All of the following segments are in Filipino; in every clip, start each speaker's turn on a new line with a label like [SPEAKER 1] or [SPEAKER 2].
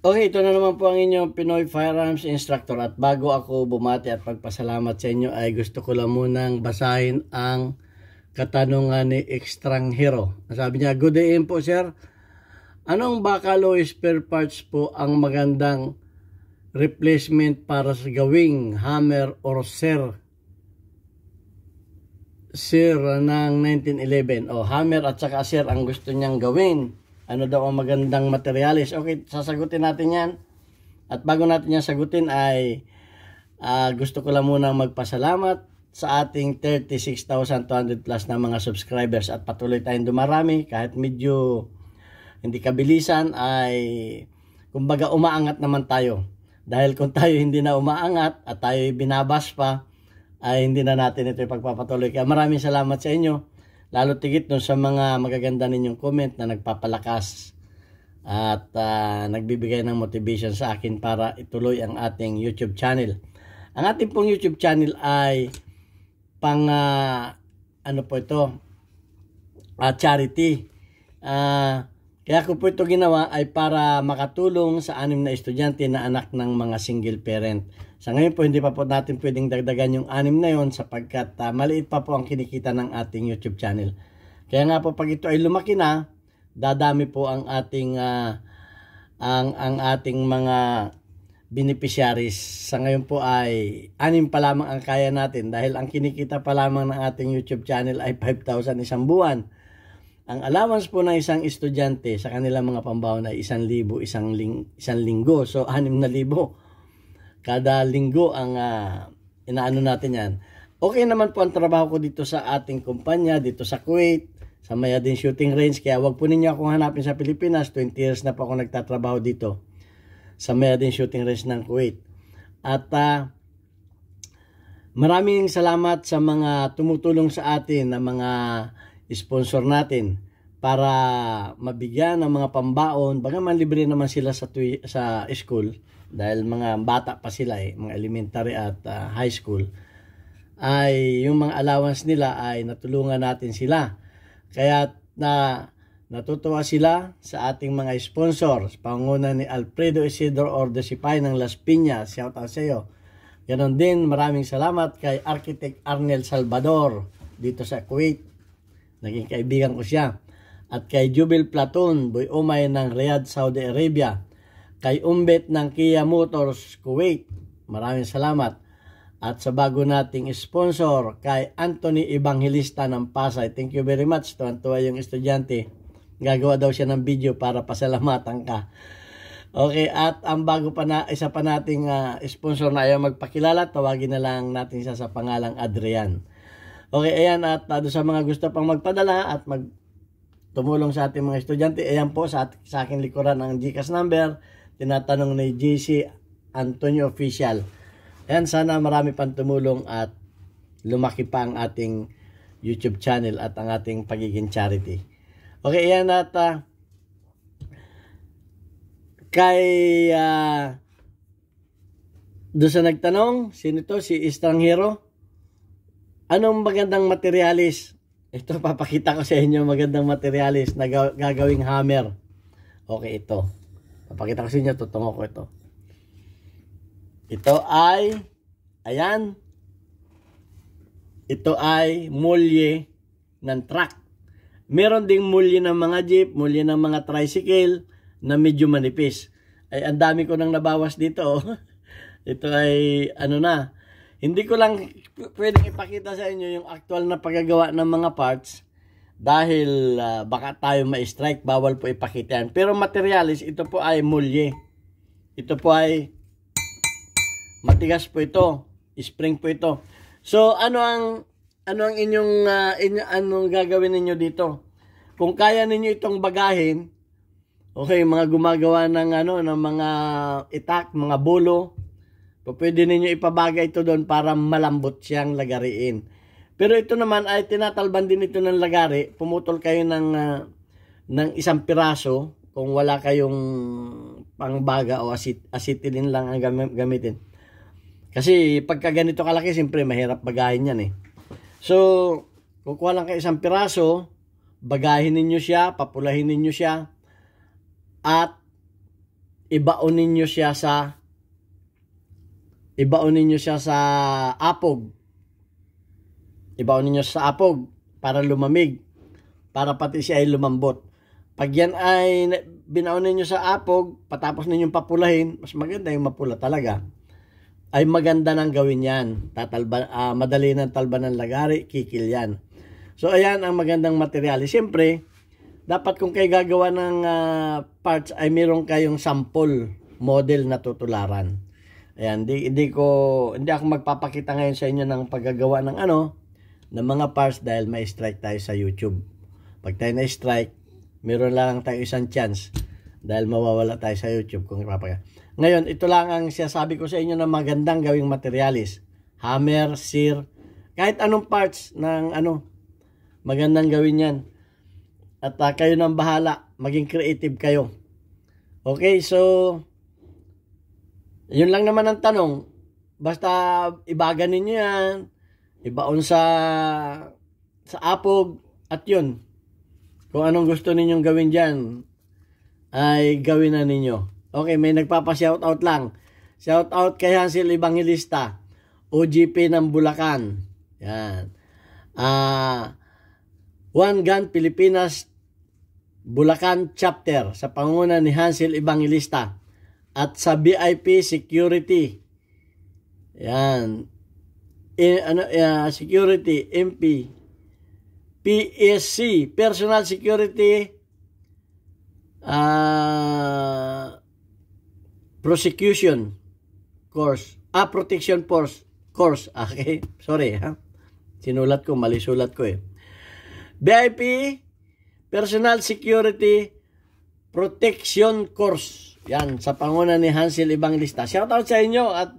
[SPEAKER 1] Okay, ito na naman po ang inyong Pinoy Firearms Instructor at bago ako bumati at pagpasalamat sa inyo ay gusto ko lang munang basahin ang katanungan ni Extranjero. Sabi niya, "Good day po sir. Anong Bacaloy spare parts po ang magandang replacement para sa gawing hammer or sir ng 1911?" O hammer at saka sir ang gusto niyang gawin. Ano daw ang magandang materialis? Okay, sasagutin natin yan. At bago natin yan sagutin ay gusto ko lang muna magpasalamat sa ating 36,200 plus na mga subscribers at patuloy tayong dumarami kahit medyo hindi kabilisan ay kumbaga umaangat naman tayo. Dahil kung tayo hindi na umaangat at tayo binabas pa ay hindi na natin ito ipagpapatuloy. Kaya maraming salamat sa inyo. Lalo tigit dun sa mga magaganda ninyong comment na nagpapalakas at nagbibigay ng motivation sa akin para ituloy ang ating YouTube channel. Ang ating pong YouTube channel ay pang ano po ito? Charity. Kaya ko po ito ginawa ay para makatulong sa 6 na estudyante na anak ng mga single parent. Sa ngayon po, hindi pa po natin pwedeng dagdagan yung 6 na yon sapagkat maliit pa po ang kinikita ng ating YouTube channel. Kaya nga po, pag ito ay lumaki na, dadami po ang ating ang ating mga beneficiaries. Sa ngayon po ay 6 pa lamang ang kaya natin dahil ang kinikita pa lamang ng ating YouTube channel ay 5,000 isang buwan. Ang allowance po ng isang estudyante sa kanilang mga pambaon ay 1,000 isang linggo. So, 6,000 kada linggo ang inaano natin yan. Okay naman po ang trabaho ko dito sa ating kumpanya, dito sa Kuwait, sa Mayadin Shooting Range. Kaya wag po ninyo akong hanapin sa Pilipinas. 20 years na po ako nagtatrabaho dito sa Mayadin Shooting Range ng Kuwait. At maraming salamat sa mga tumutulong sa atin na mga sponsor natin para mabigyan ng mga pambaon. Bagaman libre naman sila sa school dahil mga bata pa sila mga elementary at high school, ay yung mga allowance nila ay natulungan natin sila. Kaya natutuwa sila sa ating mga sponsors. Panguna ni Alfredo Isidro Ordesipay ng Las Piñas. Shout out sa iyo. Ganon din, maraming salamat kay Architect Arnel Salvador dito sa Kuwait. Naging kaibigan ko siya. At kay Jubil Platon, Boy Umay ng Riyadh, Saudi Arabia. Kay Umbet ng Kia Motors, Kuwait. Maraming salamat. At sa bago nating sponsor, kay Anthony Evangelista ng Pasay. Thank you very much. Tuwan-tuwa yung estudyante. Gagawa daw siya ng video para pasalamatan ka. Okay, at ang bago pa na, isa pa nating sponsor na ayaw magpakilala, tawagin na lang natin siya sa pangalang Adrian. Okay, ayan, at sa mga gusto pang magpadala at tumulong sa ating mga estudyante, ayan po sa aking likuran ang GCash number, tinatanong ni JC Antonio Official. Ayan, sana marami pang tumulong at lumaki pa ang ating YouTube channel at ang ating pagiging charity. Okay, ayan, at kay doon sa nagtanong, sino to? Si Extranjero. Anong magandang materialis? Ito, papakita ko sa inyo magandang materialis na gagawing hammer. Okay, ito. Papakita ko sa inyo, tutungo ko ito. Ito ay, ayan. Ito ay mulye ng truck. Meron ding mulye ng mga jeep, mulye ng mga tricycle na medyo manipis. Ay, ang dami ko nang nabawas dito. Oh. Ito ay, ano na. Hindi ko lang pwedeng ipakita sa inyo yung actual na paggagawa ng mga parts dahil baka tayo ma-strike, bawal po ipakita yan. Pero materialis, ito po ay mulye. Ito po ay matigas po ito. Spring po ito. So, ano ang anong gagawin ninyo dito? Kung kaya ninyo itong bagahin, okay, mga gumagawa ng ng mga itak, mga bulo, pwede ninyo ipabagay ito doon para malambot siyang lagariin. Pero ito naman ay tinatalban din ito ng lagari. Pumutol kayo ng isang piraso kung wala kayong pangbaga o acetylene lang ang gamitin. Kasi pagka ganito kalaki, siyempre mahirap bagahin yan eh. So, kukuha lang kayo isang piraso, bagahin ninyo siya, papulahin ninyo siya, at ibaon ninyo siya sa apog. Ibaon ninyo sa apog para lumamig, para pati siya ay lumambot. Pag yan ay binaon ninyo sa apog, patapos ninyong papulahin, mas maganda yung mapula talaga. Ay maganda nang gawin yan. Madali ng talba ng lagari, kikil yan. So ayan ang magandang materialis. Siyempre, dapat kung kayo gagawa ng parts ay meron kayong sample model na tutularan. Ayan, hindi ako magpapakita ngayon sa inyo ng paggagawa ng mga parts dahil may strike tayo sa YouTube. Pag tayo na strike, meron lang tayo isang chance dahil mawawala tayo sa YouTube kung ipapakita. Ngayon, ito lang ang sinasabi ko sa inyo na magandang gawing materialis. Hammer, sear, kahit anong parts ng magandang gawin yan. At kayo nang bahala, maging creative kayo. Okay, so yun lang naman ang tanong. Basta ibagan ninyo yan, ibaon sa apog, at yun. Kung anong gusto ninyong gawin dyan, ay gawin na ninyo. Okay, may nagpapa-shoutout lang. Shoutout kay Hansel Evangelista, OGP ng Bulacan. Yan. One Gun Pilipinas Bulacan Chapter sa pangunguna ni Hansel Evangelista. At sa BIP Security, yan, Security, MP, PSC, Personal Security, Prosecution Course, Protection Course, okay, sorry sinulat ko, mali sulat ko BIP, Personal Security, Protection Course. Yan, sa panguna ni Hansel Evangelista. Shoutout sa inyo at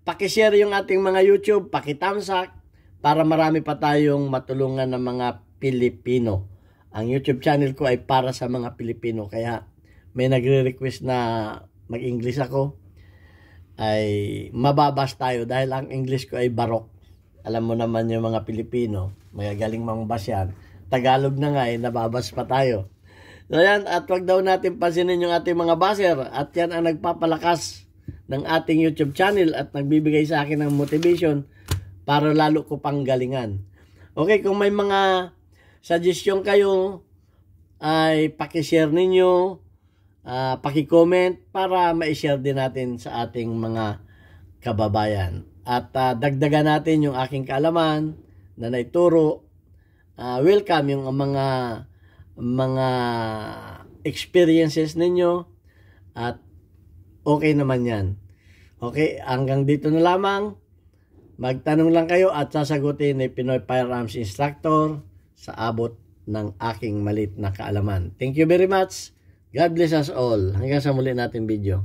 [SPEAKER 1] pakishare yung ating mga YouTube, pakitamsak para marami pa tayong matulungan ng mga Pilipino. Ang YouTube channel ko ay para sa mga Pilipino. Kaya may nagre-request na mag-English ako. Ay mababas tayo dahil ang English ko ay barok. Alam mo naman yung mga Pilipino, magagaling mangbas yan. Tagalog na nga nababas pa tayo. So yan, at wag daw natin pansinin yung ating mga baser. At yan ang nagpapalakas ng ating YouTube channel at nagbibigay sa akin ng motivation para lalo ko pang galingan. Okay, kung may mga suggestion kayo, ay pakishare ninyo, pakicomment para ma-share din natin sa ating mga kababayan. At dagdagan natin yung aking kaalaman na naituro. Welcome yung mga experiences ninyo at okay naman yan. Okay, hanggang dito na lamang. Magtanong lang kayo at sasagutin ni Pinoy Firearms Instructor sa abot ng aking malit na kaalaman. Thank you very much. God bless us all. Hanggang sa muli natin video.